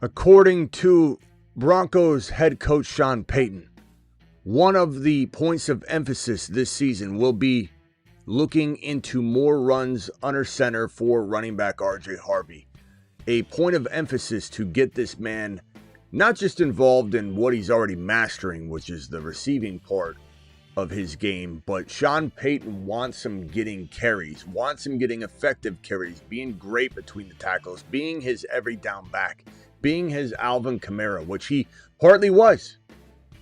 According to Broncos head coach Sean Payton, one of the points of emphasis this season will be looking into more runs under center for running back RJ Harvey. A point of emphasis to get this man not just involved in what he's already mastering, which is the receiving part of his game, but Sean Payton wants him getting carries, wants him getting effective carries, being great between the tackles, being his every down back, being his Alvin Kamara, which he partly was.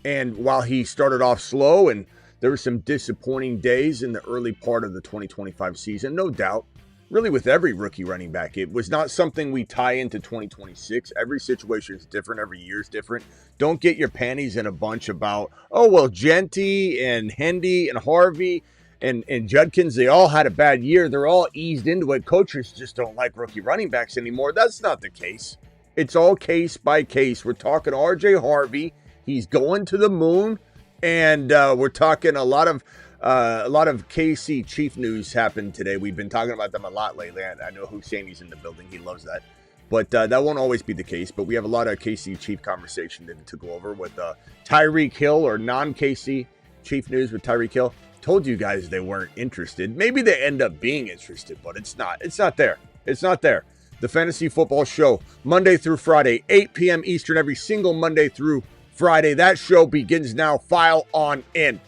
And while he started off slow and there were some disappointing days in the early part of the 2025 season, no doubt, really with every rookie running back, it was not something we tie into 2026. Every situation is different. Every year is different. Don't get your panties in a bunch about, oh, well, Genty and Hendy and Harvey and Judkins, they all had a bad year. They're all eased into it. Coaches just don't like rookie running backs anymore. That's not the case. It's all case by case. We're talking RJ Harvey. He's going to the moon. And we're talking a lot of KC Chief news happened today. We've been talking about them a lot lately. I know Husseini's in the building. He loves that. But that won't always be the case. But we have a lot of KC Chief conversation to go over with Tyreek Hill, or non-KC Chief news with Tyreek Hill. Told you guys they weren't interested. Maybe they end up being interested, but it's not. It's not there. It's not there. The Fantasy Football Show, Monday through Friday, 8 p.m. Eastern, every single Monday through Friday. That show begins now. File on in.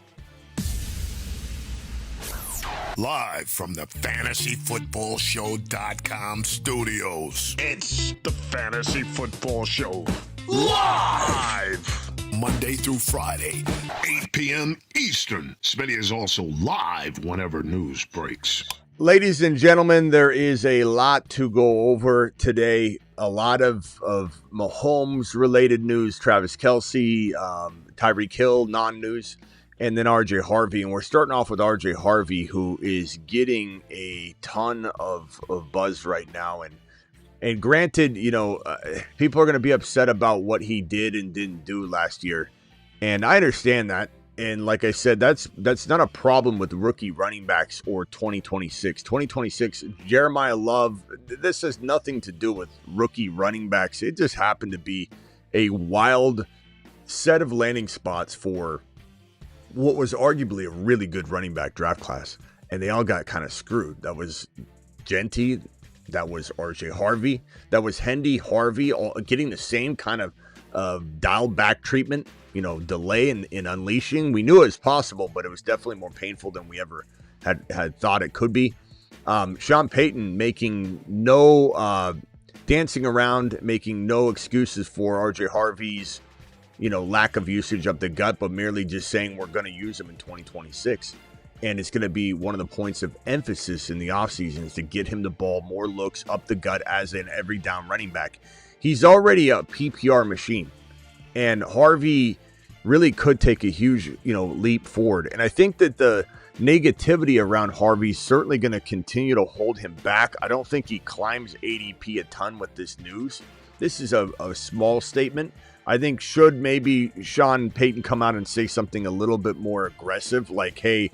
Live from the FantasyFootballShow.com studios. It's the Fantasy Football Show. Live! Monday through Friday, 8 p.m. Eastern. Smitty is also live whenever news breaks. Ladies and gentlemen, there is a lot to go over today. A lot of Mahomes-related news, Travis Kelce, Tyreek Hill, non-news, and then RJ Harvey. And we're starting off with RJ Harvey, who is getting a ton of buzz right now. And granted, people are going to be upset about what he did and didn't do last year. And I understand that. And like I said, that's not a problem with rookie running backs or 2026. 2026, Jeremiah Love, this has nothing to do with rookie running backs. It just happened to be a wild set of landing spots for what was arguably a really good running back draft class. And they all got kind of screwed. That was Genty, that was RJ Harvey, that was Hendy Harvey, all getting the same kind of dialed back treatment. Delay in unleashing. We knew it was possible, but it was definitely more painful than we ever had thought it could be. Sean Payton making no dancing around, making no excuses for RJ Harvey's, lack of usage up the gut, but merely just saying we're going to use him in 2026. And it's going to be one of the points of emphasis in the offseason is to get him the ball, more looks up the gut as an every down running back. He's already a PPR machine. And Harvey really could take a huge, leap forward. And I think that the negativity around Harvey is certainly going to continue to hold him back. I don't think he climbs ADP a ton with this news. This is a small statement. I think should maybe Sean Payton come out and say something a little bit more aggressive, like, hey,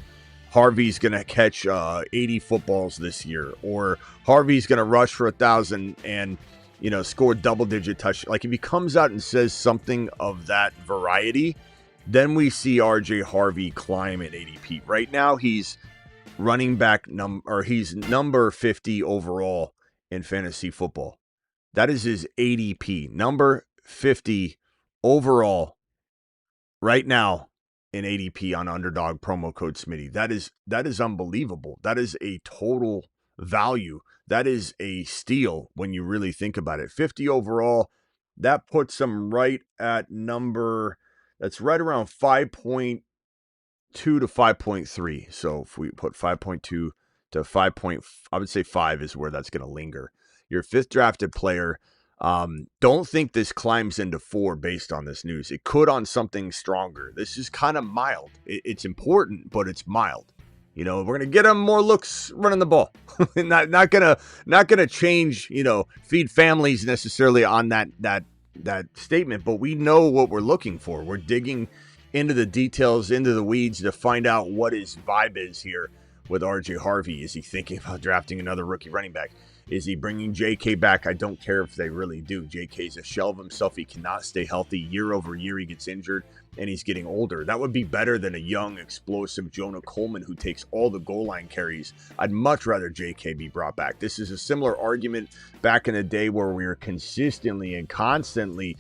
Harvey's going to catch 80 footballs this year, or Harvey's going to rush for 1,000 and score double-digit touch. Like, if he comes out and says something of that variety, then we see RJ Harvey climb at ADP. Right now, he's running back he's number 50 overall in fantasy football. That is his ADP, number 50 overall right now in ADP on Underdog, promo code Smitty. That is unbelievable. That is a total value. That is a steal when you really think about it. 50 overall, that puts him right at that's right around 5.2 to 5.3. So if we put 5.2 to 5. I would say 5 is where that's going to linger. Your fifth drafted player. Don't think this climbs into 4 based on this news. It could on something stronger. This is kind of mild. It's important, but it's mild. We're gonna get him more looks running the ball. not gonna change. Feed families necessarily on that statement. But we know what we're looking for. We're digging into the details, into the weeds to find out what his vibe is here with RJ Harvey. Is he thinking about drafting another rookie running back? Is he bringing JK back? I don't care if they really do. JK's a shell of himself. He cannot stay healthy year over year. He gets injured and he's getting older. That would be better than a young, explosive Jonah Coleman who takes all the goal line carries. I'd much rather JK be brought back. This is a similar argument back in the day where we were consistently and constantly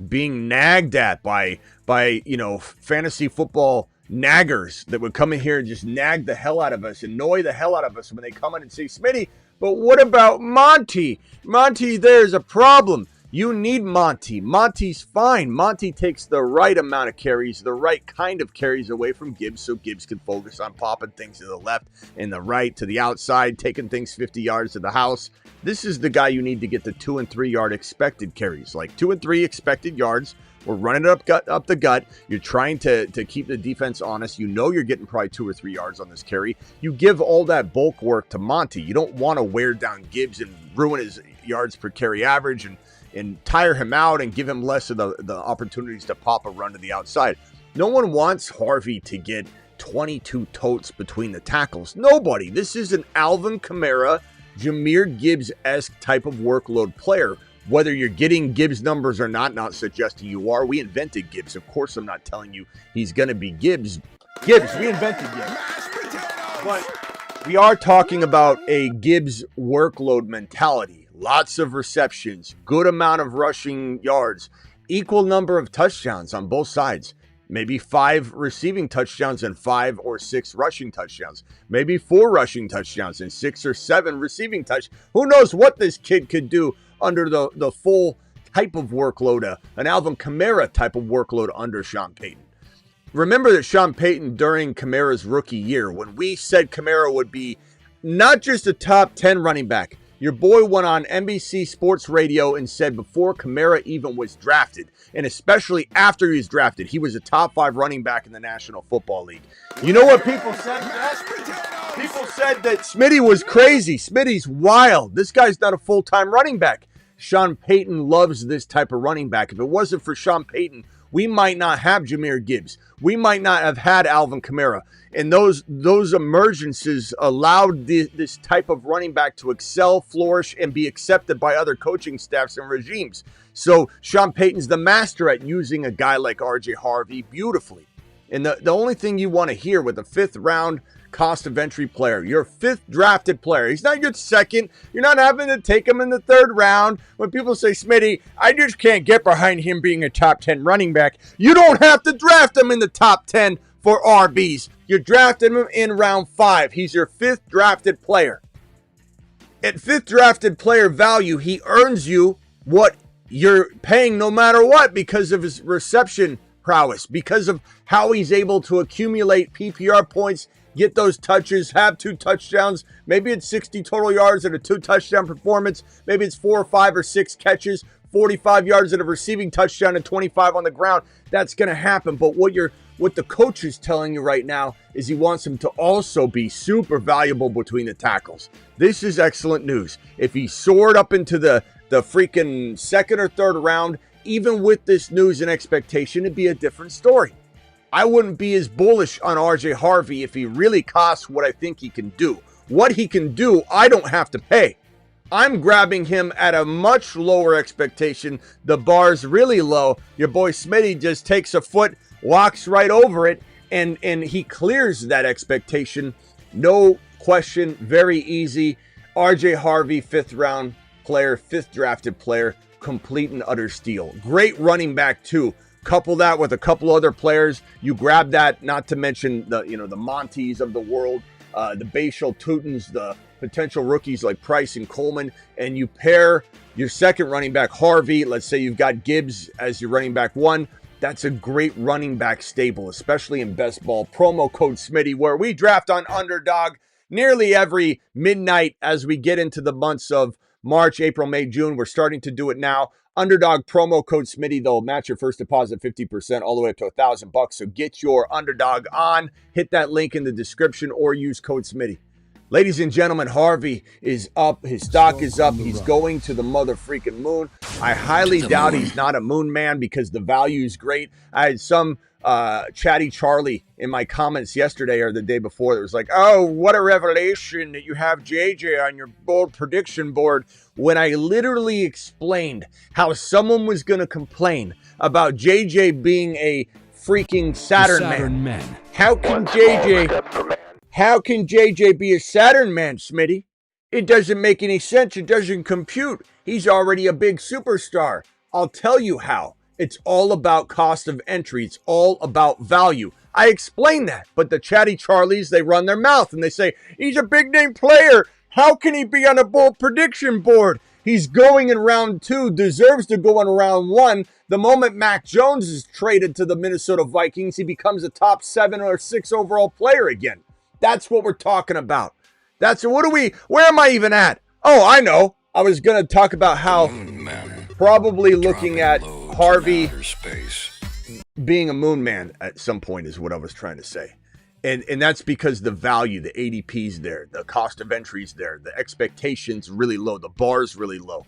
being nagged at by fantasy football naggers that would come in here and just nag the hell out of us, annoy the hell out of us when they come in and say, Smitty, but what about Monty? Monty, there's a problem. You need Monty. Monty's fine. Monty takes the right amount of carries, the right kind of carries away from Gibbs so Gibbs can focus on popping things to the left and the right, to the outside, taking things 50 yards to the house. This is the guy you need to get the 2 and 3 yard expected carries, like 2 and 3 expected yards. We're running it up the gut. You're trying to keep the defense honest. You know you're getting probably 2 or 3 yards on this carry. You give all that bulk work to Monty. You don't want to wear down Gibbs and ruin his yards per carry average and tire him out and give him less of the opportunities to pop a run to the outside. No one wants Harvey to get 22 totes between the tackles. Nobody. This is an Alvin Kamara, Jahmyr Gibbs-esque type of workload player. Whether you're getting Gibbs numbers or not suggesting you are. We invented Gibbs. Of course, I'm not telling you he's going to be Gibbs. We invented Gibbs. But we are talking about a Gibbs workload mentality. Lots of receptions, good amount of rushing yards, equal number of touchdowns on both sides. Maybe 5 receiving touchdowns and 5 or 6 rushing touchdowns. Maybe 4 rushing touchdowns and 6 or 7 receiving touchdowns. Who knows what this kid could do under the full type of workload, an Alvin Kamara type of workload under Sean Payton. Remember that Sean Payton, during Kamara's rookie year, when we said Kamara would be not just a top 10 running back, your boy went on NBC Sports Radio and said before Kamara even was drafted, and especially after he was drafted, he was a top 5 running back in the National Football League. You know what people said? People said that Smitty was crazy. Smitty's wild. This guy's not a full-time running back. Sean Payton loves this type of running back. If it wasn't for Sean Payton, we might not have Jahmyr Gibbs. We might not have had Alvin Kamara. And those emergences allowed this type of running back to excel, flourish, and be accepted by other coaching staffs and regimes. So Sean Payton's the master at using a guy like R.J. Harvey beautifully. And the only thing you want to hear with a 5th round cost of entry player, your 5th drafted player, he's not your 2nd. You're not having to take him in the 3rd round. When people say, Smitty, I just can't get behind him being a top 10 running back. You don't have to draft him in the top 10 for RBs. You're drafting him in round 5. He's your 5th drafted player. At 5th drafted player value, he earns you what you're paying no matter what because of his reception prowess, because of how he's able to accumulate PPR points, get those touches, have 2 touchdowns. Maybe it's 60 total yards and a 2 touchdown performance. Maybe it's 4 or 5 or 6 catches, 45 yards and a receiving touchdown and 25 on the ground. That's going to happen. But what the coach is telling you right now is he wants him to also be super valuable between the tackles. This is excellent news. If he soared up into the freaking 2nd or 3rd round, even with this news and expectation, it'd be a different story. I wouldn't be as bullish on R.J. Harvey if he really costs what I think he can do. What he can do, I don't have to pay. I'm grabbing him at a much lower expectation. The bar's really low. Your boy Smitty just takes a foot, walks right over it, and he clears that expectation. No question, very easy. R.J. Harvey, 5th round player, 5th drafted player, complete and utter steal. Great running back too. Couple that with a couple other players. You grab that, not to mention the Monties of the world, the Bashal Tutins, the potential rookies like Price and Coleman, and you pair your 2nd running back, Harvey. Let's say you've got Gibbs as your running back 1. That's a great running back stable, especially in best ball. Promo code Smitty, where we draft on Underdog nearly every midnight as we get into the months of March, April, May, June. We're starting to do it now. Underdog promo code Smitty, they'll match your first deposit 50% all the way up to $1,000. So get your Underdog on. Hit that link in the description or use code Smitty. Ladies and gentlemen, Harvey is up. His stock is up. He's going to the mother freaking moon. I highly doubt he's not a moon man because the value is great. I had some chatty Charlie in my comments yesterday or the day before that was like, oh, what a revelation that you have JJ on your bold prediction board, when I literally explained how someone was going to complain about JJ being a freaking Saturn man. How can JJ be a Saturn man, Smitty? It doesn't make any sense. It doesn't compute. He's already a big superstar. I'll tell you how. It's all about cost of entry. It's all about value. I explain that, but the chatty Charlies, they run their mouth and they say, he's a big name player. How can he be on a bold prediction board? He's going in round 2, deserves to go in round 1. The moment Mac Jones is traded to the Minnesota Vikings, he becomes a top 7 or 6 overall player again. That's what we're talking about. Where am I even at? Oh, I know. I was going to talk about how probably looking at Harvey being a moon man at some point is what I was trying to say. And that's because the value, the ADP's there, the cost of entry's there, the expectations really low, the bar's really low.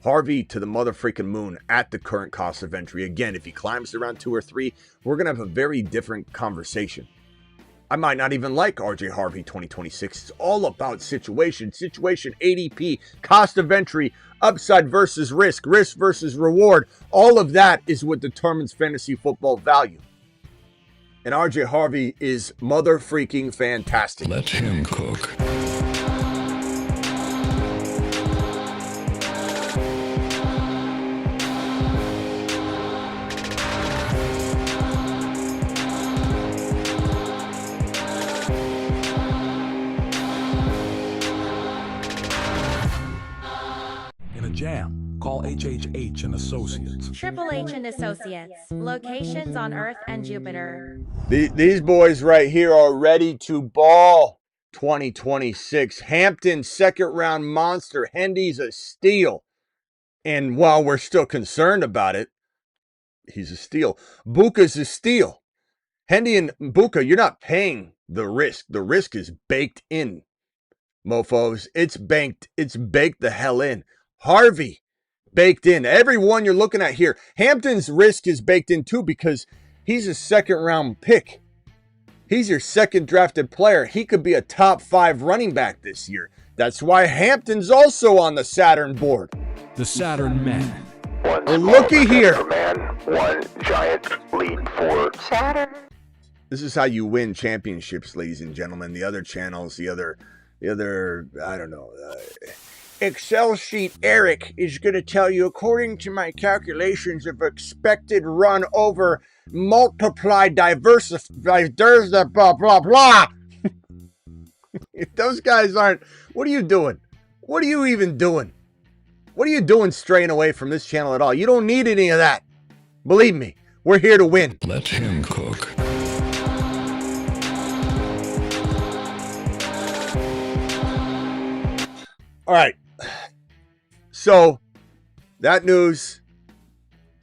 Harvey to the mother freaking moon at the current cost of entry. Again, if he climbs to round 2 or 3, we're going to have a very different conversation. I might not even like RJ Harvey 2026. It's all about situation, ADP, cost of entry, upside versus risk versus reward. All of that is what determines fantasy football value. And RJ Harvey is mother freaking fantastic. Let him cook. Jam. Call HHH and Associates. Triple H and Associates. Locations on Earth and Jupiter. These boys right here are ready to ball 2026. Hampton, second round monster. Hendy's a steal. And while we're still concerned about it, he's a steal. Buka's a steal. Hendy and Buka, you're not paying the risk. The risk is baked in, mofos. It's banked. It's baked the hell in. Harvey, baked in. Everyone you're looking at here. Hampton's risk is baked in too because he's a second round pick. He's your second drafted player. He could be a top 5 running back this year. That's why Hampton's also on the Saturn board. The Saturn men. Well, looky here. Man, one giant leap for Saturn. This is how you win championships, ladies and gentlemen. The other channels, the other, I don't know. Excel sheet Eric is going to tell you, according to my calculations of expected run over multiply diversify, there's the blah, blah, blah. If those guys aren't, what are you doing? What are you even doing? What are you doing straying away from this channel at all? You don't need any of that. Believe me, we're here to win. Let him cook. All right. So that news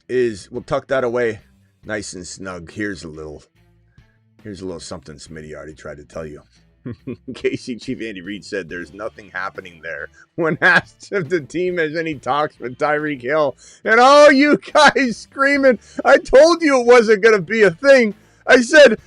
is, we'll tuck that away nice and snug. Here's a little something Smitty already tried to tell you. KC Chief Andy Reid said there's nothing happening there when asked if the team has any talks with Tyreek Hill. And all you guys screaming, I told you it wasn't going to be a thing. I said,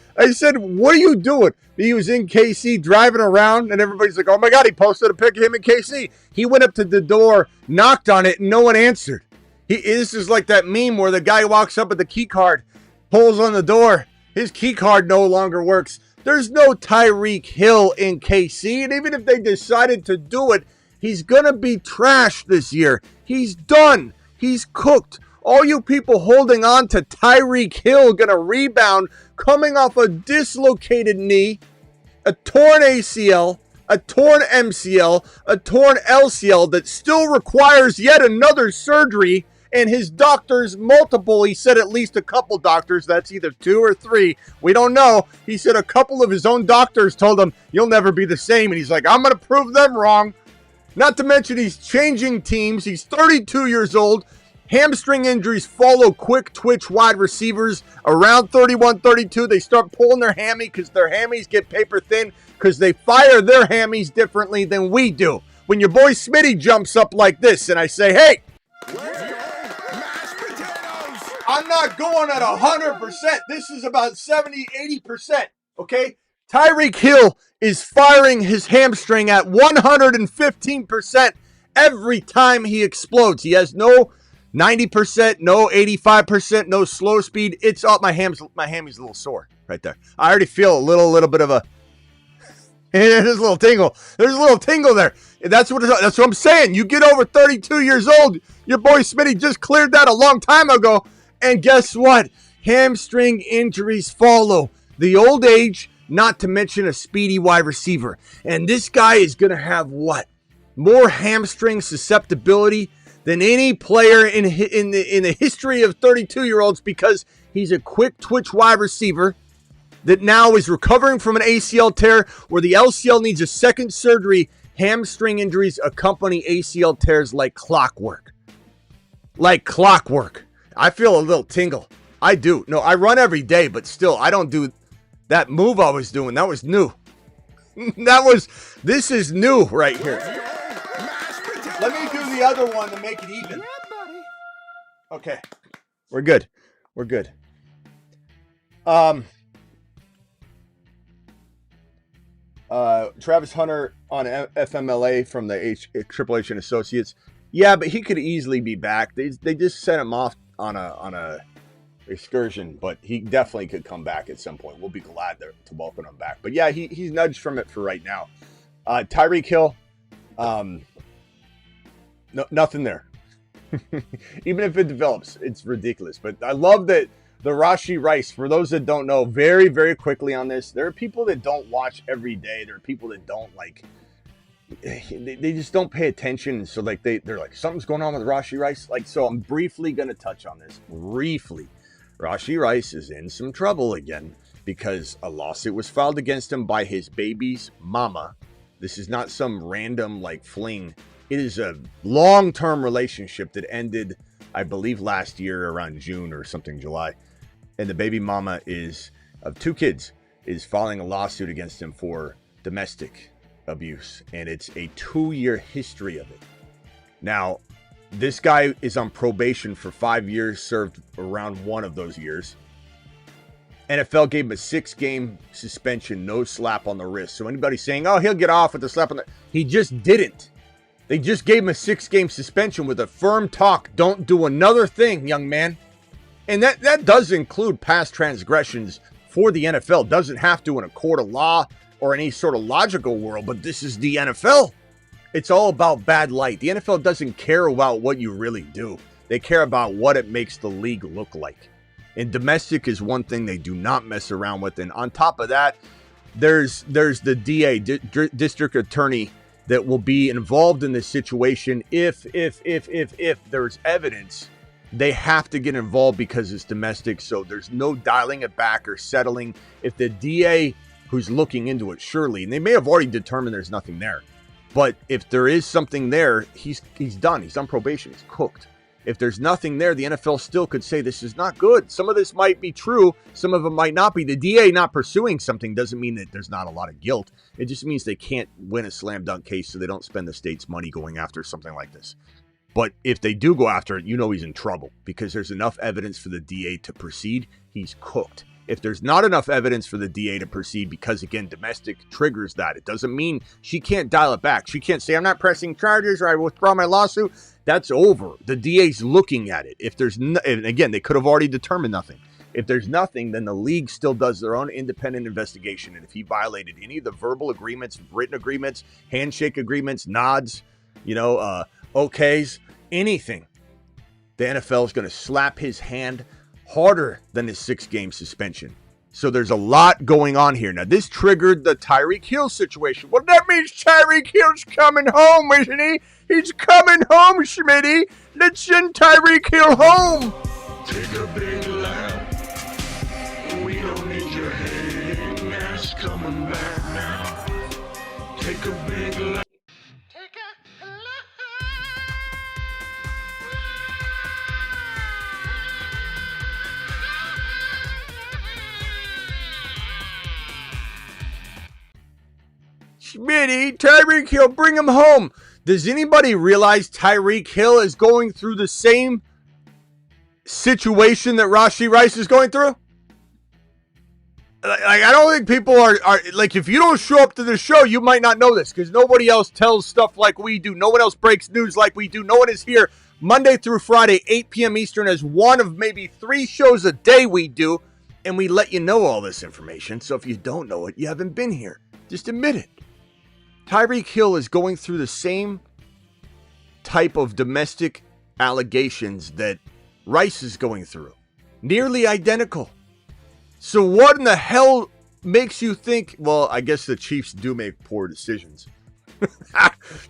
what are you doing? He was in KC driving around, and everybody's like, oh my God, he posted a pic of him in KC. He went up to the door, knocked on it, and no one answered. This is like that meme where the guy walks up with the key card, pulls on the door. His key card no longer works. There's no Tyreek Hill in KC, and even if they decided to do it, he's going to be trashed this year. He's done. He's cooked. All you people holding on to Tyreek Hill going to rebound coming off a dislocated knee, a torn ACL, a torn MCL, a torn LCL that still requires yet another surgery, and his doctors, multiple, he said at least a couple doctors, that's either 2 or 3, we don't know. He said a couple of his own doctors told him, you'll never be the same, and he's like, I'm going to prove them wrong. Not to mention he's changing teams. He's 32 years old. Hamstring injuries follow quick twitch wide receivers around 31, 32. They start pulling their hammy because their hammies get paper thin. because they fire their hammies differently than we do. When your boy Smitty jumps up like this and I say, hey, I'm not going at 100%. This is about 70, 80%. Okay? Tyreek Hill is firing his hamstring at 115% every time he explodes. He has no 90%, no 85%, no slow speed. It's up. My hammy's a little sore right there. I already feel a little bit of a there's a little tingle. There's a little tingle there. That's what I'm saying. You get over 32 years old. Your boy Smitty just cleared that a long time ago. And guess what? Hamstring injuries follow. The old age, not to mention a speedy wide receiver. And this guy is going to have what? More hamstring susceptibility than any player in the history of 32-year-olds, because he's a quick twitch wide receiver that now is recovering from an ACL tear where the LCL needs a second surgery. Hamstring injuries accompany ACL tears like clockwork. Like clockwork. I feel a little tingle. I do. No, I run every day, but still, I don't do that move I was doing. That was new. This is new right here. Let me do the other one to make it even. Okay. We're good. Travis Hunter on FMLA from the Triple H and Associates. Yeah, but he could easily be back. They just sent him off on a excursion, but he definitely could come back at some point. We'll be glad to welcome him back. But yeah, he's nudged from it for right now. Tyreek Hill, nothing there. Even if it develops, it's ridiculous. But I love that the Rashi Rice, for those that don't know, very, very quickly on this, there are people that don't watch every day. There are people that don't they just don't pay attention. So they're like, something's going on with Rashi Rice. So I'm briefly going to touch on this. Briefly. Rashi Rice is in some trouble again because a lawsuit was filed against him by his baby's mama. This is not some random fling. It is a long-term relationship that ended, I believe, last year around June or something, July. And the baby mama of 2 kids is filing a lawsuit against him for domestic abuse. And it's a 2-year history of it. Now, this guy is on probation for 5 years, served around 1 of those years. NFL gave him a 6-game suspension, no slap on the wrist. So anybody saying, oh, he'll get off with the slap on the... He just didn't. They just gave him a 6-game suspension with a firm talk. Don't do another thing, young man. And that does include past transgressions for the NFL. Doesn't have to in a court of law or any sort of logical world, but this is the NFL. It's all about bad light. The NFL doesn't care about what you really do. They care about what it makes the league look like. And domestic is one thing they do not mess around with. And on top of that, there's the DA, district attorney, that will be involved in this situation. If there's evidence, they have to get involved because it's domestic. So there's no dialing it back or settling. If the DA who's looking into it, surely, and they may have already determined there's nothing there, but if there is something there, he's done. He's on probation. He's cooked. If there's nothing there, the NFL still could say this is not good. Some of this might be true. Some of it might not be. The DA not pursuing something doesn't mean that there's not a lot of guilt. It just means they can't win a slam dunk case, so they don't spend the state's money going after something like this. But if they do go after it, he's in trouble because there's enough evidence for the DA to proceed. He's cooked. If there's not enough evidence for the DA to proceed, because again, domestic triggers that, it doesn't mean she can't dial it back. She can't say, I'm not pressing charges or I withdraw my lawsuit. That's over. The DA's looking at it. If there's and again, they could have already determined nothing. If there's nothing, then the league still does their own independent investigation. And if he violated any of the verbal agreements, written agreements, handshake agreements, nods, okays, anything, the NFL is going to slap his hand harder than his 6-game suspension. So there's a lot going on here. Now, this triggered the Tyreek Hill situation. Well, that means Tyreek Hill's coming home, isn't he? He's coming home, Smitty. Let's send Tyreek Hill home. Take a big lap. We don't need your head mask coming back now. Take a big lap. Smitty, Tyreek Hill, bring him home. Does anybody realize Tyreek Hill is going through the same situation that Rashi Rice is going through? Like, I don't think people are like, if you don't show up to the show, you might not know this because nobody else tells stuff like we do. No one else breaks news like we do. No one is here Monday through Friday, 8 p.m. Eastern, as one of maybe 3 shows a day we do, and we let you know all this information. So if you don't know it, you haven't been here. Just admit it. Tyreek Hill is going through the same type of domestic allegations that Rice is going through. Nearly identical. So what in the hell makes you think, well, I guess the Chiefs do make poor decisions.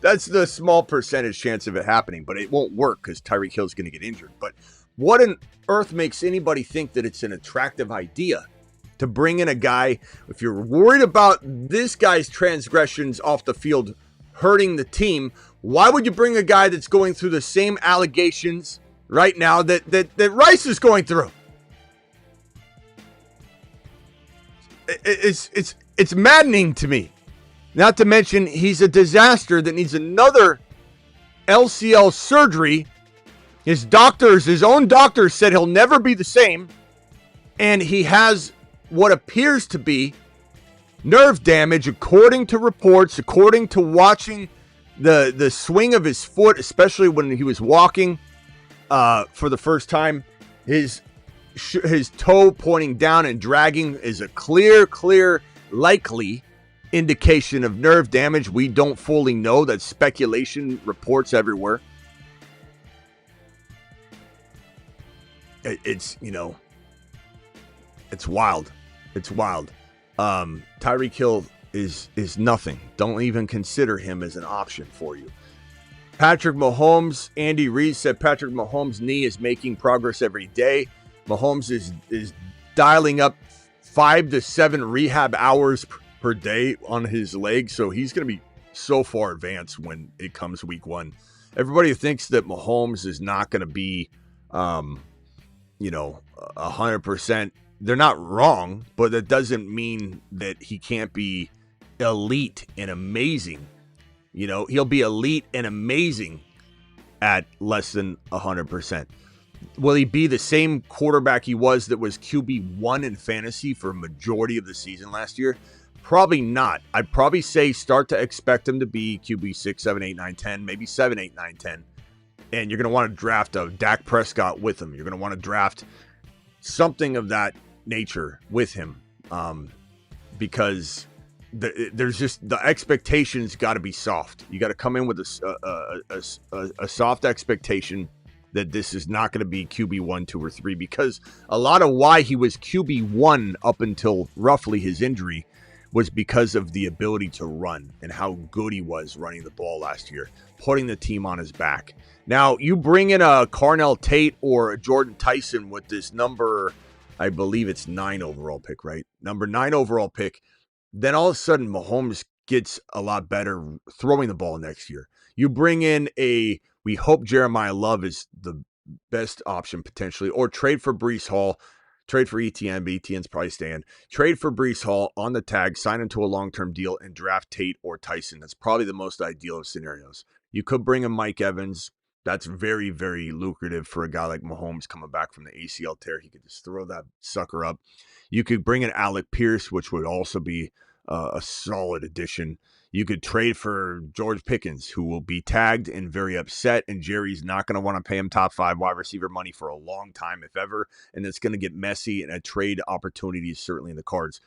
That's the small percentage chance of it happening, but it won't work because Tyreek Hill is going to get injured. But what on earth makes anybody think that it's an attractive idea to bring in a guy, if you're worried about this guy's transgressions off the field hurting the team, why would you bring a guy that's going through the same allegations right now that Rice is going through? It's maddening to me. Not to mention, he's a disaster that needs another LCL surgery. His own doctors said he'll never be the same. And he has what appears to be nerve damage, according to reports, according to watching the swing of his foot, especially when he was walking for the first time. His toe pointing down and dragging is a clear, likely indication of nerve damage. We don't fully know. That's speculation, reports everywhere. It's wild. It's wild. Tyreek Hill is nothing. Don't even consider him as an option for you. Patrick Mahomes, Andy Reid said Patrick Mahomes' knee is making progress every day. Mahomes is dialing up 5 to 7 rehab hours per day on his leg, so he's going to be so far advanced when it comes week 1. Everybody thinks that Mahomes is not going to be, 100%. They're not wrong, but that doesn't mean that he can't be elite and amazing. He'll be elite and amazing at less than 100%. Will he be the same quarterback he was that was QB1 in fantasy for a majority of the season last year? Probably not. I'd probably say start to expect him to be QB 6, 7, 8, 9, 10, maybe 7, 8, 9, 10. And you're going to want to draft a Dak Prescott with him. You're going to want to draft something of that nature with him because there's just the expectations got to be soft. You got to come in with a soft expectation that this is not going to be QB 1, 2, or 3, because a lot of why he was QB 1 up until roughly his injury was because of the ability to run and how good he was running the ball last year, putting the team on his back. Now, you bring in a Carnell Tate or a Jordan Tyson with this number, I believe it's 9 overall pick, right? Number 9 overall pick. Then all of a sudden, Mahomes gets a lot better throwing the ball next year. You bring in we hope Jeremiah Love is the best option potentially, or trade for Breece Hall, trade for ETN, but ETN's probably staying. Trade for Breece Hall on the tag, sign into a long-term deal, and draft Tate or Tyson. That's probably the most ideal of scenarios. You could bring in Mike Evans. That's very, very lucrative for a guy like Mahomes coming back from the ACL tear. He could just throw that sucker up. You could bring in Alec Pierce, which would also be a solid addition. You could trade for George Pickens, who will be tagged and very upset, and Jerry's not going to want to pay him top 5 wide receiver money for a long time, if ever, and it's going to get messy, and a trade opportunity is certainly in the cards.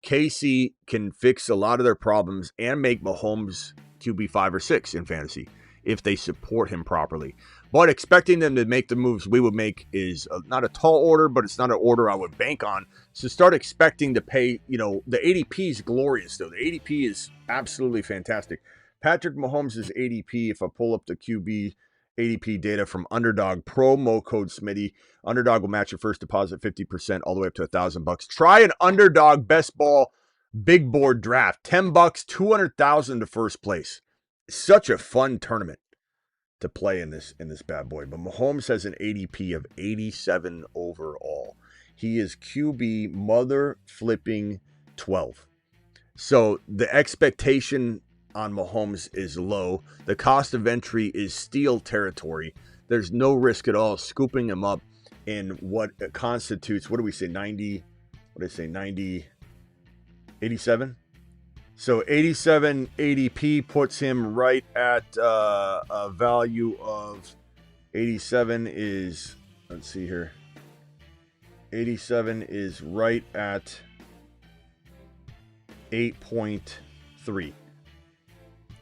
KC can fix a lot of their problems and make Mahomes QB 5 or 6 in fantasy if they support him properly. But expecting them to make the moves we would make is not a tall order, but it's not an order I would bank on. So start expecting to pay, the ADP is glorious, though. The ADP is absolutely fantastic. Patrick Mahomes' ADP, if I pull up the QB ADP data from Underdog, promo code Smitty, Underdog will match your first deposit 50% all the way up to $1,000. Try an Underdog best ball big board draft. $10, $200,000 to first place. Such a fun tournament to play in this bad boy. But Mahomes has an ADP of 87 overall. He is QB mother flipping 12. So the expectation on Mahomes is low. The cost of entry is steal territory. There's no risk at all scooping him up in what constitutes, what do we say, 90, what did I say, 90, 87? So 87 ADP puts him right at a value of 87 is, let's see here. 87 is right at 8.3.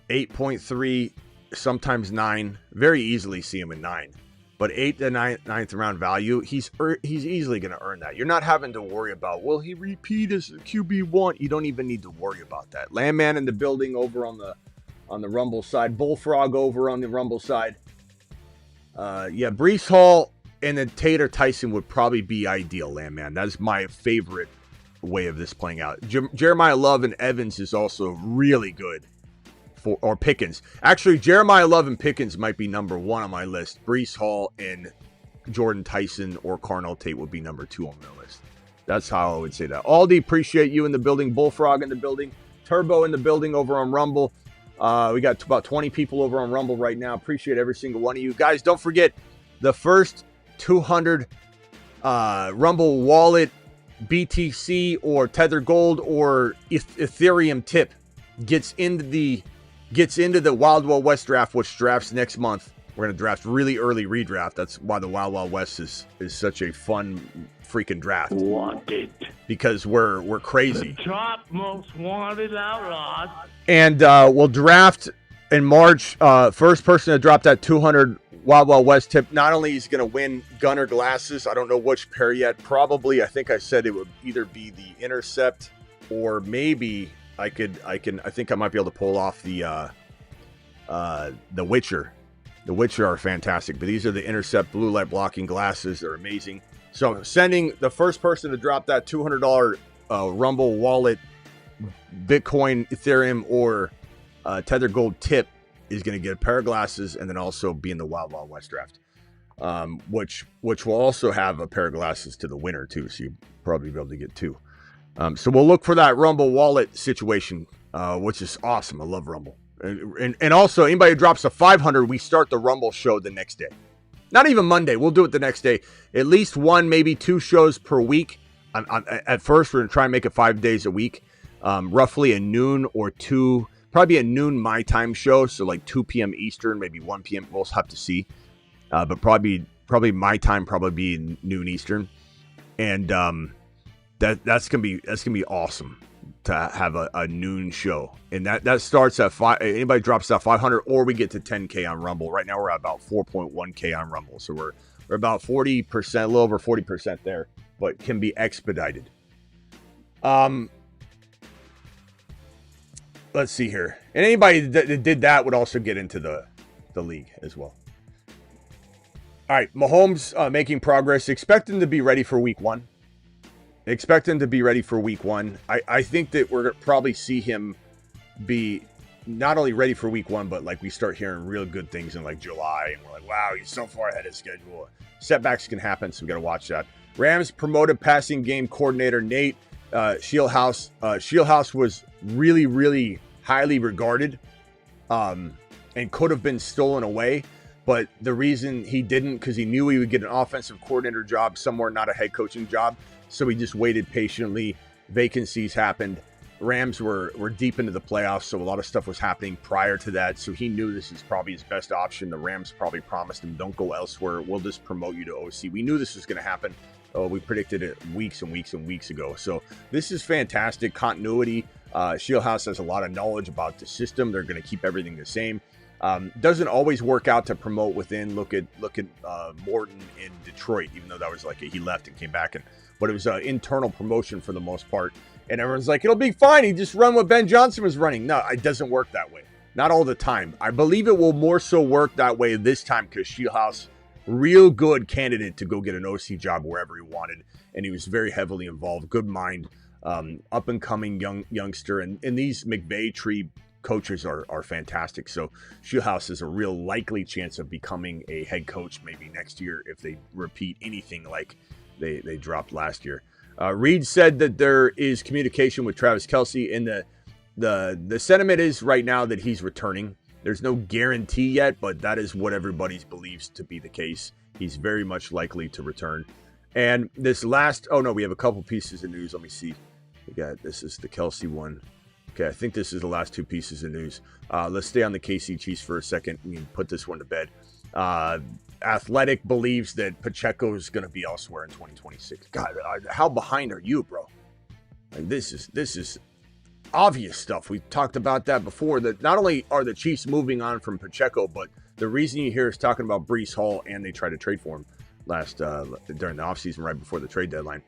8.3, sometimes 9. Very easily see him in 9. But 8th to 9th round value, he's easily going to earn that. You're not having to worry about, will he repeat as QB1? You don't even need to worry about that. Landman in the building over on the Rumble side. Bullfrog over on the Rumble side. Yeah, Breece Hall and then Tater Tyson would probably be ideal, Landman. That's my favorite way of this playing out. Jeremiah Love and Evans is also really good. Or Pickens. Actually, Jeremiah Love and Pickens might be number 1 on my list. Breece Hall and Jordan Tyson or Carnell Tate would be number 2 on my list. That's how I would say that. Aldi, appreciate you in the building. Bullfrog in the building. Turbo in the building over on Rumble. We got about 20 people over on Rumble right now. Appreciate every single one of you. Guys, don't forget the first 200 Rumble wallet, BTC or Tether Gold or Ethereum tip gets into the Wild Wild West draft, which drafts next month. We're going to draft really early redraft. That's why the Wild Wild West is such a fun freaking draft. Want it. Because we're crazy. The top most wanted outlaws. And we'll draft in March. First person to drop that 200 Wild Wild West tip, not only is going to win Gunner glasses, I don't know which pair yet. Probably, I think I said it would either be the Intercept or maybe I think I might be able to pull off the Witcher. The Witcher are fantastic, but these are the Intercept blue light blocking glasses. They're amazing. So sending the first person to drop that $200 Rumble wallet, Bitcoin, Ethereum, or Tether Gold tip is going to get a pair of glasses and then also be in the Wild Wild West draft, which will also have a pair of glasses to the winner too. So you'll probably be able to get 2. So we'll look for that Rumble wallet situation, which is awesome. I love Rumble. And also, anybody who drops a 500, we start the Rumble show the next day. Not even Monday. We'll do it the next day. At least 1, maybe 2 shows per week. At first, we're going to try and make it 5 days a week. Roughly a noon or 2, probably a noon my time show. So like 2 p.m. Eastern, maybe 1 p.m. We'll have to see. But probably my time probably be noon Eastern. And that's gonna be awesome to have a noon show, and that starts at 5. Anybody drops that 500, or we get to 10K on Rumble. Right now we're at about 4.1K on Rumble, so we're about 40%, a little over 40% there, but can be expedited. Let's see here, and anybody that did that would also get into the league as well. All right, Mahomes making progress. Expect him to be ready for week 1. Expect him to be ready for week 1. I think that we're going to probably see him be not only ready for week 1, but like we start hearing real good things in like July. And we're like, wow, he's so far ahead of schedule. Setbacks can happen, so we got to watch that. Rams promoted passing game coordinator Nate Shieldhouse. Shieldhouse was really, really highly regarded and could have been stolen away. But the reason he didn't, because he knew he would get an offensive coordinator job somewhere, not a head coaching job. So he just waited patiently. Vacancies happened. Rams were deep into the playoffs, so a lot of stuff was happening prior to that. So he knew this is probably his best option. The Rams probably promised him, don't go elsewhere. We'll just promote you to OC. We knew this was going to happen. We predicted it weeks and weeks and weeks ago. So this is fantastic continuity. Shieldhouse has a lot of knowledge about the system. They're going to keep everything the same. Doesn't always work out to promote within. Look at Morton in Detroit, even though that was like he left and came back, but it was an internal promotion for the most part. And everyone's like, it'll be fine. He just run what Ben Johnson was running. No, it doesn't work that way. Not all the time. I believe it will more so work that way this time because Shieldhouse, real good candidate to go get an OC job wherever he wanted, and he was very heavily involved. Good mind, up and coming youngster, and these McVay tree coaches are fantastic. So Shieldhouse is a real likely chance of becoming a head coach maybe next year if they repeat anything like they dropped last year. Reed said that there is communication with Travis Kelce in the sentiment is right now that he's returning. There's no guarantee yet, but that is what everybody believes to be the case. He's very much likely to return. And this last, we have a couple pieces of news. Let me see. This is the Kelsey one. Okay, I think this is the last two pieces of news. Let's stay on the KC Chiefs for a second. We can put this one to bed. Athletic believes that Pacheco is going to be elsewhere in 2026. God, how behind are you, bro? Like, this is obvious stuff. We talked about that before, that not only are the Chiefs moving on from Pacheco, but the reason you hear us talking about Breece Hall, and they tried to trade for him during the offseason right before the trade deadline.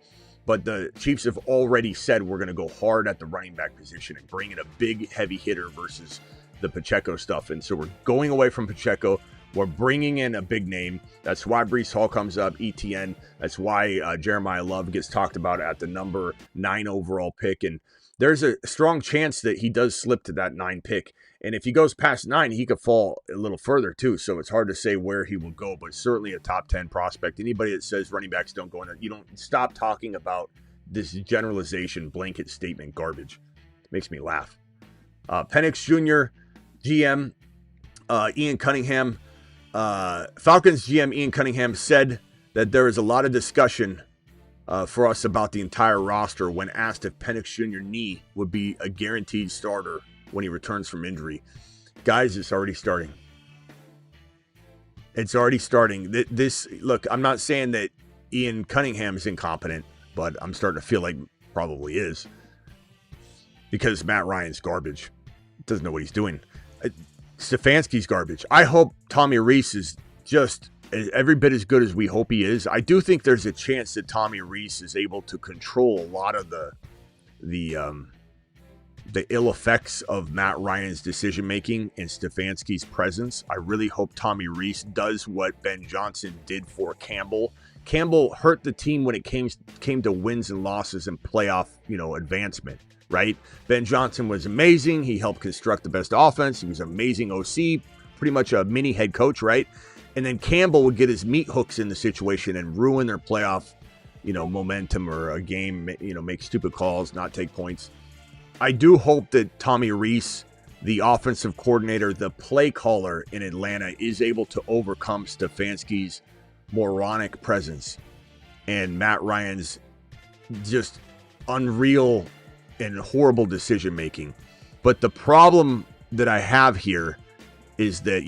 But the Chiefs have already said we're going to go hard at the running back position and bring in a big, heavy hitter versus the Pacheco stuff. And so we're going away from Pacheco. We're bringing in a big name. That's why Breece Hall comes up, ETN. That's why Jeremiah Love gets talked about at the number 9 overall pick. And there's a strong chance that he does slip to that 9 pick. And if he goes past 9, he could fall a little further too. So it's hard to say where he will go, but certainly a top 10 prospect. Anybody that says running backs don't go in there, you don't stop talking about this generalization, blanket statement garbage. It makes me laugh. Penix Jr., GM, Ian Cunningham, Falcons GM Ian Cunningham said that there is a lot of discussion for us about the entire roster when asked if Penix Jr. knee would be a guaranteed starter when he returns from injury. Guys, it's already starting. It's already starting. Look, I'm not saying that Ian Cunningham is incompetent, but I'm starting to feel like probably is, because Matt Ryan's garbage. Doesn't know what he's doing. Stefanski's garbage. I hope Tommy Rees is just every bit as good as we hope he is. I do think there's a chance that Tommy Rees is able to control a lot of the ill effects of Matt Ryan's decision making and Stefanski's presence. I really hope Tommy Rees does what Ben Johnson did for Campbell. Campbell hurt the team when it came to wins and losses and playoff, advancement, right? Ben Johnson was amazing. He helped construct the best offense. He was an amazing OC, pretty much a mini head coach, right? And then Campbell would get his meat hooks in the situation and ruin their playoff, momentum, or a game, make stupid calls, not take points. I do hope that Tommy Rees, the offensive coordinator, the play caller in Atlanta, is able to overcome Stefanski's moronic presence and Matt Ryan's just unreal and horrible decision making. But the problem that I have here is that,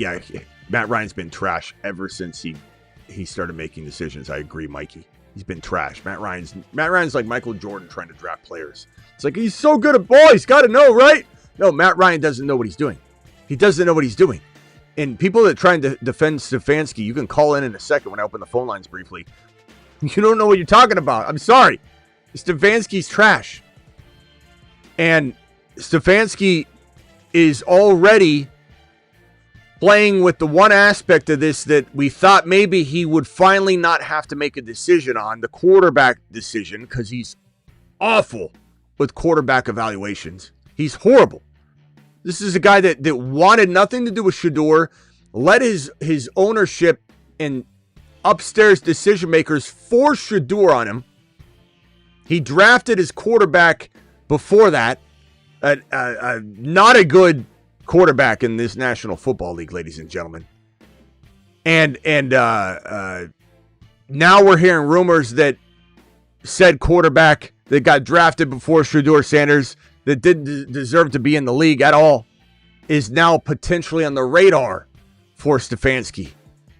Matt Ryan's been trash ever since he started making decisions. I agree, Mikey. He's been trash. Matt Ryan's like Michael Jordan trying to draft players. It's like, he's so good at ball, he's got to know, right? No, Matt Ryan doesn't know what he's doing. He doesn't know what he's doing. And people that try to defend Stefanski, you can call in a second when I open the phone lines briefly. You don't know what you're talking about. I'm sorry. Stefanski's trash. And Stefanski is already playing with the one aspect of this that we thought maybe he would finally not have to make a decision on, the quarterback decision, because he's awful with quarterback evaluations. He's horrible. This is a guy that wanted nothing to do with Shador, let his ownership and upstairs decision makers force Shador on him. He drafted his quarterback before that, not a good quarterback in this National Football League, ladies and gentlemen. And now we're hearing rumors that said quarterback that got drafted before Shador Sanders, that didn't deserve to be in the league at all, is now potentially on the radar for Stefanski.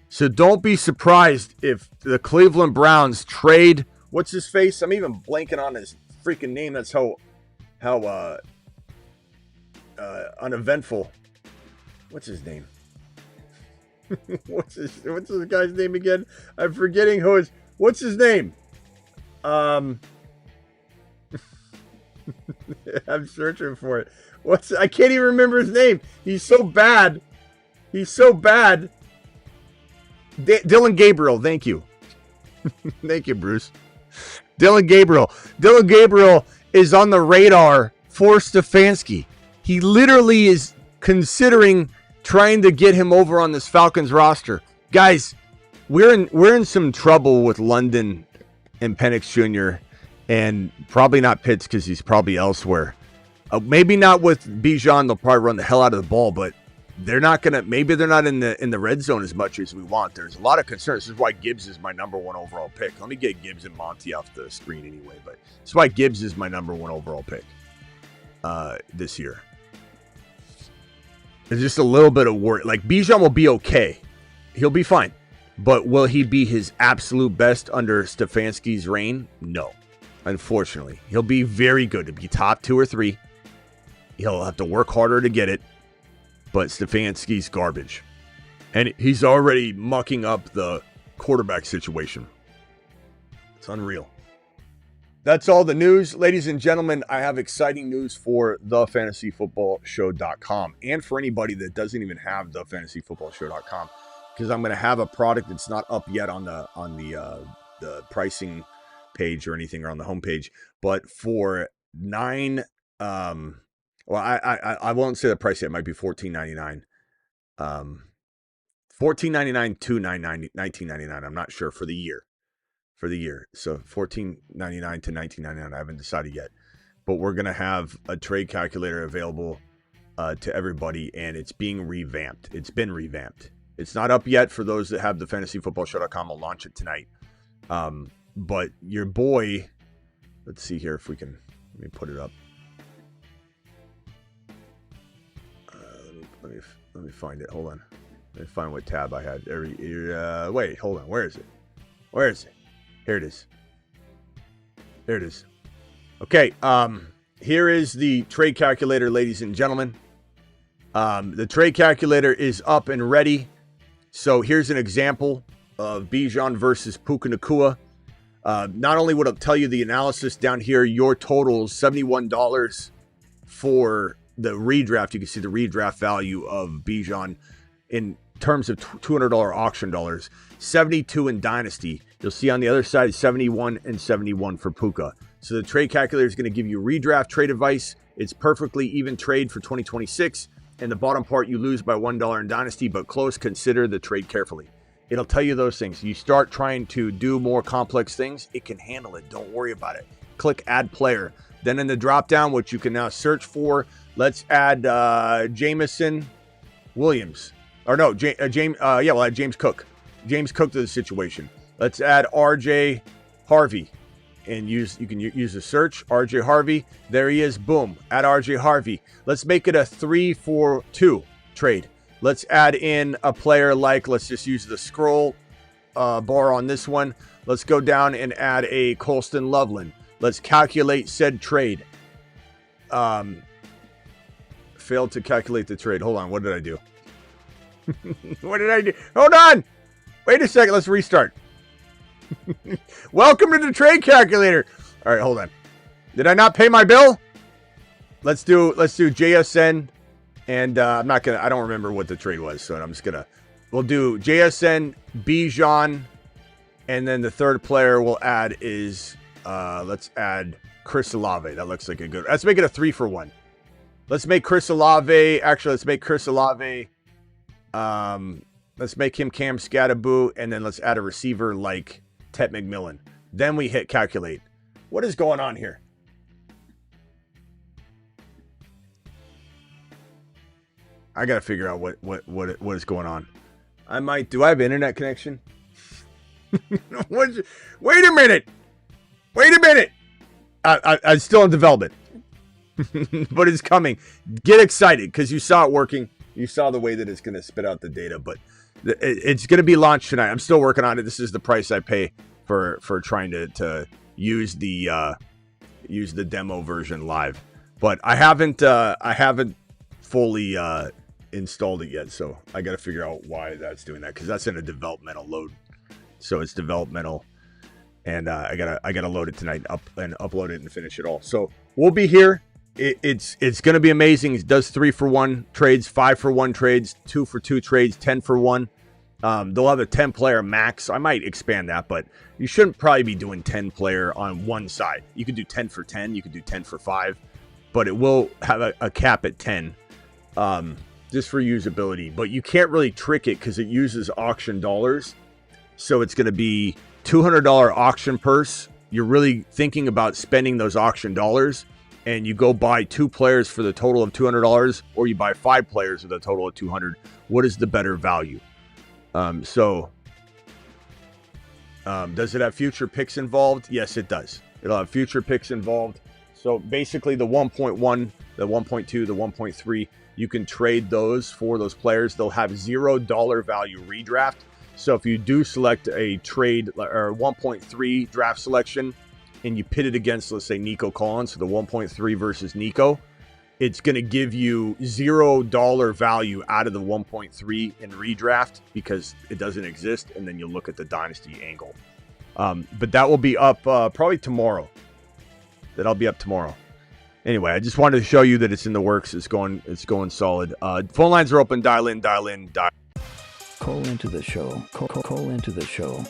So don't be surprised if the Cleveland Browns trade, what's his face? I'm even blanking on his freaking name. That's how uneventful. What's his name? what's this guy's name again? I'm forgetting what's his name? I'm searching for it. I can't even remember his name. He's so bad. Dylan Gabriel. Thank you. Thank you, Bruce. Dylan Gabriel is on the radar for Stefanski. He literally is considering trying to get him over on this Falcons roster. Guys, we're in some trouble with London and Penix Jr., and probably not Pitts because he's probably elsewhere. Maybe not with Bijan. They'll probably run the hell out of the ball, but they're not gonna. Maybe they're not in the red zone as much as we want. There's a lot of concerns. This is why Gibbs is my number 1 overall pick. Let me get Gibbs and Monty off the screen anyway. But that's why Gibbs is my number 1 overall pick this year. There's just a little bit of worry. Like Bijan will be okay. He'll be fine. But will he be his absolute best under Stefanski's reign? No. Unfortunately. He'll be very good. He'll be top 2 or 3. He'll have to work harder to get it. But Stefanski's garbage. And he's already mucking up the quarterback situation. It's unreal. That's all the news. Ladies and gentlemen, I have exciting news for thefantasyfootballshow.com and for anybody that doesn't even have thefantasyfootballshow.com, because I'm going to have a product that's not up yet on the pricing page or anything, or on the homepage. But for $9, I won't say the price yet. It might be $14.99. $14.99 to $19.99. I'm not sure for the year. So $14.99 to $19.99. I haven't decided yet. But we're going to have a trade calculator available to everybody, and it's being revamped. It's been revamped. It's not up yet for those that have the fantasyfootballshow.com. I'll launch it tonight. But your boy, let's see here if we can, let me put it up. Let me find it. Hold on. Let me find what tab I had. Wait, hold on. Where is it? Here it is. There it is. Okay. Here is the trade calculator, ladies and gentlemen. The trade calculator is up and ready. So here's an example of Bijan versus Puka Nacua. Not only would it tell you the analysis down here, your total is $71 for the redraft. You can see the redraft value of Bijan in terms of $200 auction dollars. 72 in Dynasty. You'll see on the other side 71 and 71 for Puka. So the trade calculator is going to give you redraft trade advice. It's perfectly even trade for 2026. And the bottom part, you lose by $1 in Dynasty, but close. Consider the trade carefully. It'll tell you those things. You start trying to do more complex things, it can handle it. Don't worry about it. Click Add Player. Then in the drop down, which you can now search for, let's add Jameson Williams. Or no, we'll add James Cook. James Cook to the situation. Let's add RJ Harvey. And you can use the search, RJ Harvey. There he is. Boom. Add RJ Harvey. Let's make it a 3-4-2 trade. Let's add in a player like, let's just use the scroll bar on this one. Let's go down and add a Colston Loveland. Let's calculate said trade. Failed to calculate the trade. Hold on. What did I do? What did I do? Hold on. Wait a second. Let's restart. Welcome to the trade calculator. All right, hold on. Did I not pay my bill? Let's do JSN, and I don't remember what the trade was, so we'll do JSN, Bijan, and then the third player we'll add is let's add Chris Olave. That looks like a good. Let's make it a 3-for-1. Let's make Chris Olave. Actually, let's make Chris Olave. Let's make him Cam Scattaboo, and then let's add a receiver like Tet McMillan. Then we hit calculate. What is going on here? I gotta figure out what is going on. Do I have internet connection? Wait a minute. I'm still in development. But it's coming. Get excited because you saw it working. You saw the way that it's going to spit out the data, but it's going to be launched tonight. I'm still working on it. This is the price I pay for trying to use the demo version live. But I haven't fully installed it yet, so I got to figure out why that's doing that, because that's in a developmental load. So it's developmental, and I gotta load it tonight, upload it and finish it all. So we'll be here. It's going to be amazing. It does 3-for-1 trades, 5-for-1 trades, 2-for-2 trades, 10-for-1. They'll have a 10-player max. I might expand that, but you shouldn't probably be doing 10-player on one side. You could do 10-for-10. You could do 10-for-5, but it will have a cap at 10 just for usability. But you can't really trick it because it uses auction dollars. So it's going to be $200 auction purse. You're really thinking about spending those auction dollars. and you go buy 2 players for the total of $200, or you buy 5 players with a total of $200, what is the better value? Does it have future picks involved? Yes, it does. It'll have future picks involved. So basically the 1.1, the 1.2, the 1.3, you can trade those for those players. They'll have $0 value redraft. So if you do select a trade or 1.3 draft selection and you pit it against, let's say, Nico Collins, so the 1.3 versus Nico, it's going to give you $0 value out of the 1.3 in redraft because it doesn't exist. And then you'll look at the dynasty angle. But that will be up probably tomorrow. That'll be up tomorrow. Anyway, I just wanted to show you that it's in the works. It's going solid. Phone lines are open. Dial in. Call into the show. Call into the show.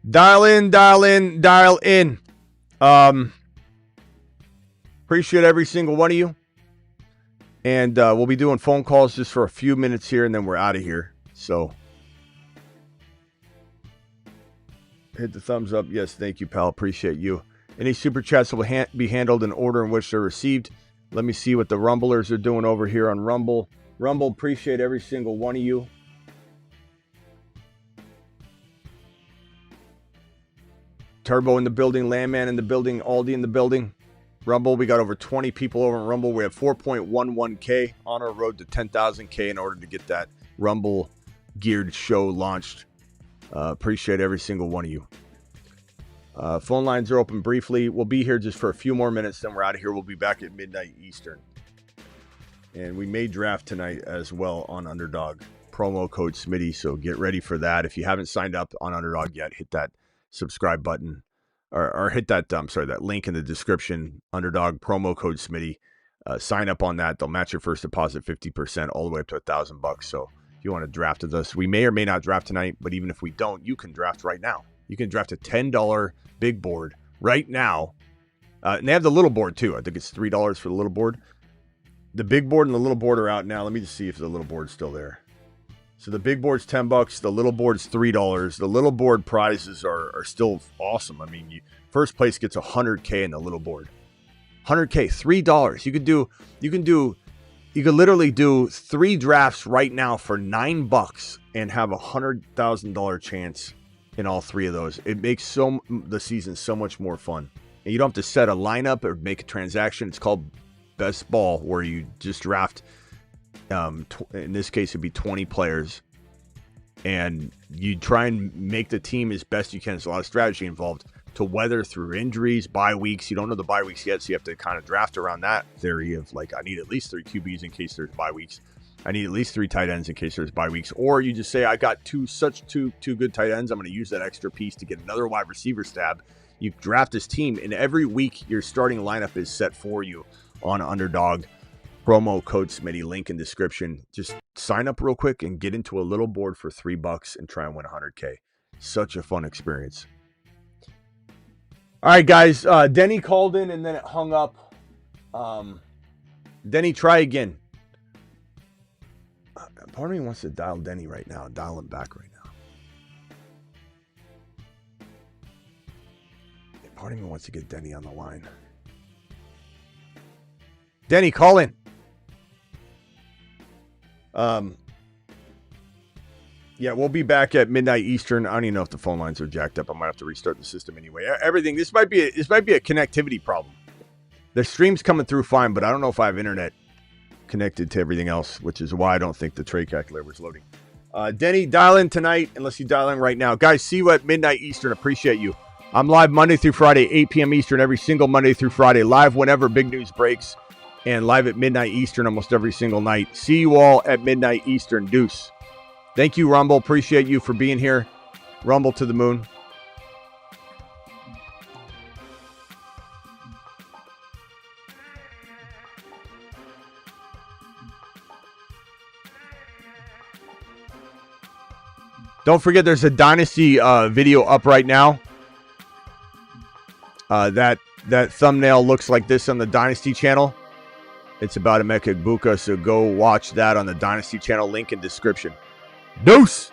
Dial in. Appreciate every single one of you. And we'll be doing phone calls just for a few minutes here, and then we're out of here. So hit the thumbs up. Yes, thank you, pal. Appreciate you. Any super chats will be handled in order in which they're received. Let me see what the Rumblers are doing over here on Rumble. Rumble, appreciate every single one of you. Turbo in the building, Landman in the building, Aldi in the building. Rumble, we got over 20 people over in Rumble. We have 4.11K on our road to 10,000K in order to get that Rumble geared show launched. Appreciate every single one of you. Phone lines are open briefly. We'll be here just for a few more minutes, then we're out of here. We'll be back at midnight Eastern. And we may draft tonight as well on Underdog. Promo code Smitty, so get ready for that. If you haven't signed up on Underdog yet, hit that subscribe button. Or hit that, that link in the description, Underdog, promo code Smitty. Sign up on that. They'll match your first deposit 50% all the way up to $1,000. So if you want to draft with us, we may or may not draft tonight, but even if we don't, you can draft right now. You can draft a $10 big board right now. And they have the little board too. I think it's $3 for the little board. The big board and the little board are out now. Let me just see if the little board's still there. So the big board's $10. The little board's $3. The little board prizes are still awesome. I mean, first place gets $100K in the little board. $100K, $3. You could literally do 3 drafts right now for $9 and have a $100,000 chance in all 3 of those. It makes the season so much more fun. And you don't have to set a lineup or make a transaction. It's called Best Ball, where you just draft. In this case, it'd be 20 players, and you try and make the team as best you can. There's a lot of strategy involved to weather through injuries, bye weeks. You don't know the bye weeks yet, so you have to kind of draft around that theory of like, I need at least 3 QBs in case there's bye weeks. I need at least 3 tight ends in case there's bye weeks. Or you just say, I got two good tight ends. I'm going to use that extra piece to get another wide receiver stab. You draft this team, and every week your starting lineup is set for you on Underdog. Promo code Smitty, link in description. Just sign up real quick and get into a little board for $3 and try and win $100K. Such a fun experience. All right, guys. Denny called in and then it hung up. Denny, try again. Part of me wants to dial Denny right now. Dial him back right now. Part of me wants to get Denny on the line. Denny, call in. Yeah, we'll be back at midnight Eastern. I don't even know if the phone lines are jacked up. I might have to restart the system anyway. Everything. This might be a connectivity problem. The stream's coming through fine, but I don't know if I have internet connected to everything else, which is why I don't think the trade calculator was loading. Denny, dial in tonight, unless you dial in right now. Guys, see you at midnight Eastern. Appreciate you. I'm live Monday through Friday, 8 p.m. Eastern, every single Monday through Friday. Live whenever big news breaks. And live at midnight Eastern almost every single night. See you all at midnight Eastern. Deuce. Thank you, Rumble. Appreciate you for being here. Rumble to the moon. Don't forget there's a Dynasty video up right now. That thumbnail looks like this on the Dynasty channel. It's about Emeka Egbuka, so go watch that on the Dynasty channel. Link in description. Deuce!